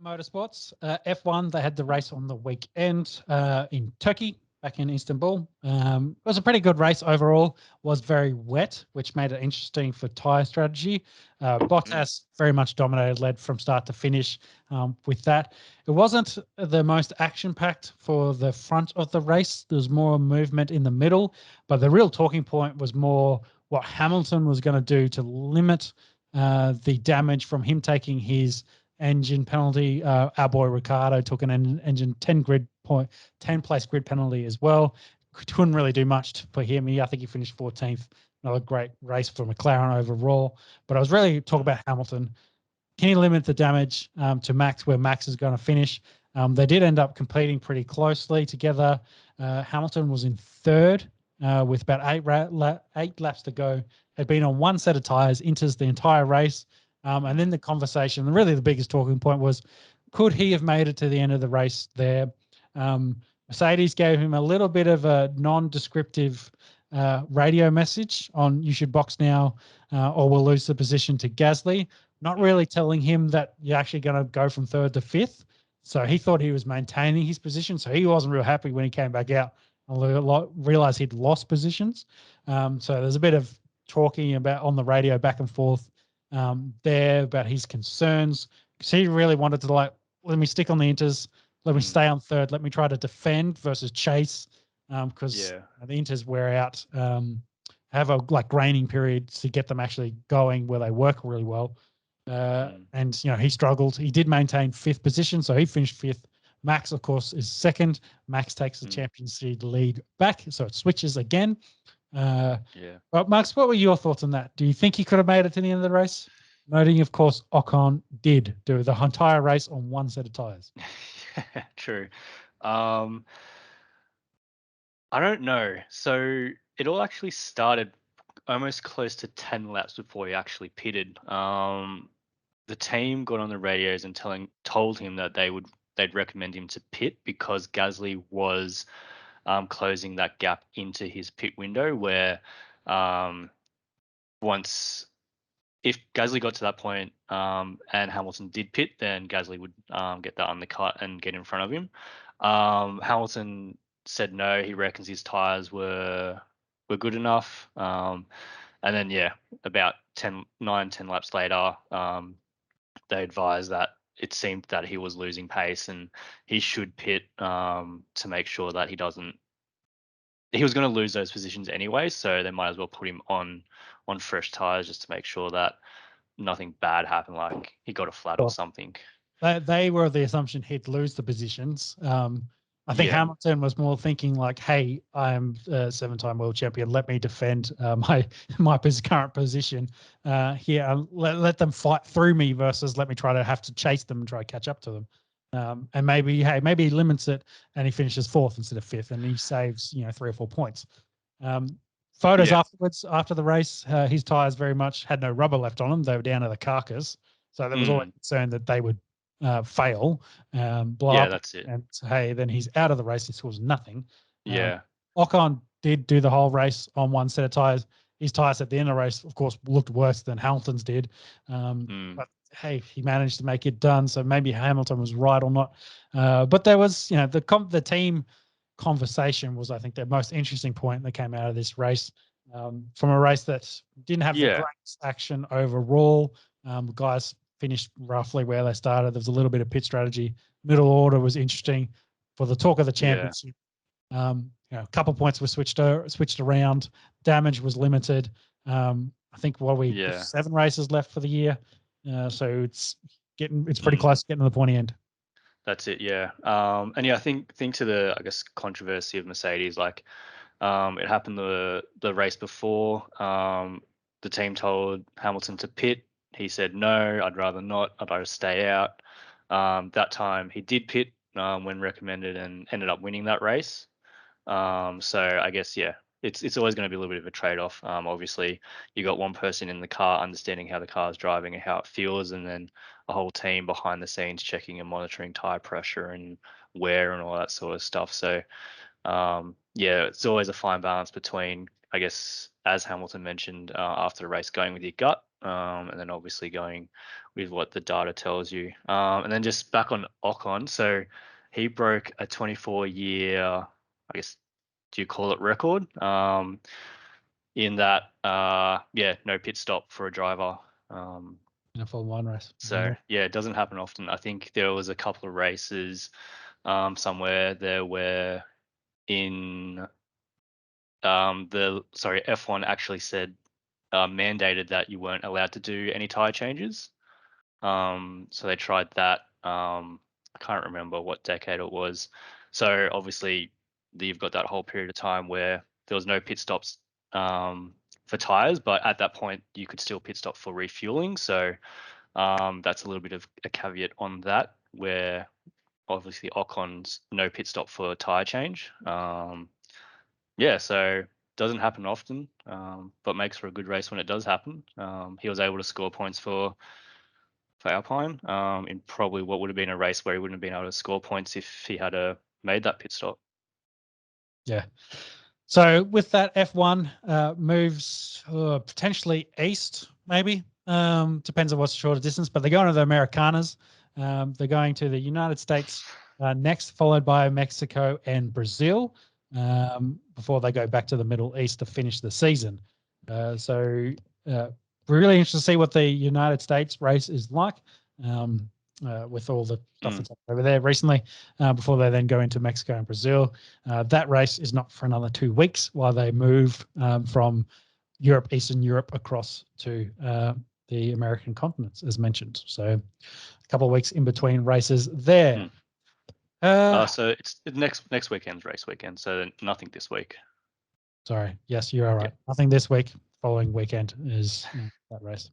Motorsports. F1, they had the race on the weekend in Turkey, back in Istanbul. It was a pretty good race overall. Was very wet, which made it interesting for tyre strategy. Bottas very much dominated, led from start to finish with that. It wasn't the most action-packed for the front of the race. There was more movement in the middle, but the real talking point was more what Hamilton was going to do to limit the damage from him taking his engine penalty. Our boy Ricardo took an engine 10 place grid penalty as well. Couldn't really do much for him. I think he finished 14th. Another great race for McLaren overall. But I was really talking about Hamilton. Can he limit the damage to Max, where Max is going to finish? They did end up competing pretty closely together. Hamilton was in third with about eight laps to go. Had been on one set of tyres, enters the entire race. And then the conversation, really the biggest talking point was, could he have made it to the end of the race there? Mercedes gave him a little bit of a non-descriptive radio message on you should box now or we'll lose the position to Gasly, not really telling him that you're actually going to go from third to fifth. So he thought he was maintaining his position. So he wasn't real happy when he came back out and realized he'd lost positions. So there's a bit of talking about on the radio back and forth there about his concerns, because he really wanted to let me stick on the inters, let me stay on third, let me try to defend versus chase, because the inters wear out, have a graining period to get them actually going where they work really well. And he struggled. He did maintain fifth position, so he finished fifth. Max, of course, is second. Max takes the championship lead back, so it switches again. But Max, what were your thoughts on that? Do you think he could have made it to the end of the race? Noting, of course, Ocon did do the entire race on one set of tyres. True. I don't know. So it all actually started almost close to 10 laps before he actually pitted. The team got on the radios and told him that they'd recommend him to pit because Gasly was closing that gap into his pit window, where if Gasly got to that point and Hamilton did pit, then Gasly would get that undercut and get in front of him. Hamilton said no, he reckons his tyres were good enough. And then, about 10 laps later, they advised that it seemed that he was losing pace and he should pit to make sure that he was going to lose those positions anyway, so they might as well put him on fresh tyres just to make sure that nothing bad happened, like he got a flat or something. They were the assumption he'd lose the positions. I think Hamilton was more thinking like, hey, I'm a 7-time world champion. Let me defend my current position here. Let them fight through me versus let me try to have to chase them and try to catch up to them. And maybe he limits it and he finishes fourth instead of fifth and he saves 3 or 4 points. Photos afterwards, after the race, his tyres very much had no rubber left on them. They were down to the carcass. So there was always concern that they would fail, blow up. That's it. And hey, then he's out of the race. He scores nothing. Ocon did do the whole race on one set of tyres. His tyres at the end of the race, of course, looked worse than Hamilton's did. But hey, he managed to make it done. So maybe Hamilton was right or not. But there was, the team conversation was, I think, the most interesting point that came out of this race. From a race that didn't have the greatest action overall. Guys finished roughly where they started. There was a little bit of pit strategy. Middle order was interesting for the talk of the championship. A couple of points were switched around. Damage was limited. I think 7 races left for the year. So it's pretty close to getting to the pointy end. That's it, yeah. And I think to the, I guess, controversy of Mercedes, like it happened the race before. The team told Hamilton to pit. He said, no, I'd rather not. I'd rather stay out. That time he did pit when recommended and ended up winning that race. So I guess, it's always going to be a little bit of a trade-off. Obviously, you got one person in the car understanding how the car is driving and how it feels, and then a whole team behind the scenes checking and monitoring tire pressure and wear and all that sort of stuff. So, it's always a fine balance between, I guess, as Hamilton mentioned after the race, going with your gut and then obviously going with what the data tells you. And then just back on Ocon, so he broke a 24-year, I guess, do you call it record? In that, no pit stop for a driver. In a Formula One race. So yeah, it doesn't happen often. I think there was a couple of races somewhere there where in F1 actually said mandated that you weren't allowed to do any tire changes. So they tried that. I can't remember what decade it was. So obviously you've got that whole period of time where there was no pit stops for tires, but at that point you could still pit stop for refueling. So that's a little bit of a caveat on that, where obviously Ocon's no pit stop for tire change. So doesn't happen often, but makes for a good race when it does happen. He was able to score points for Alpine in probably what would have been a race where he wouldn't have been able to score points if he had made that pit stop. Yeah. So with that, F1 moves potentially east, maybe. Depends on what's the shorter distance, but they're going to the Americanas. They're going to the United States next, followed by Mexico and Brazil, before they go back to the Middle East to finish the season. So we're really interested to see what the United States race is like. With all the stuff that's over there recently, before they then go into Mexico and Brazil. That race is not for another 2 weeks while they move from Europe, Eastern Europe, across to the American continents, as mentioned. So a couple of weeks in between races there. So it's next weekend's race weekend, so nothing this week. Sorry. Yes, you are right. Yep. Nothing this week. Following weekend is that race.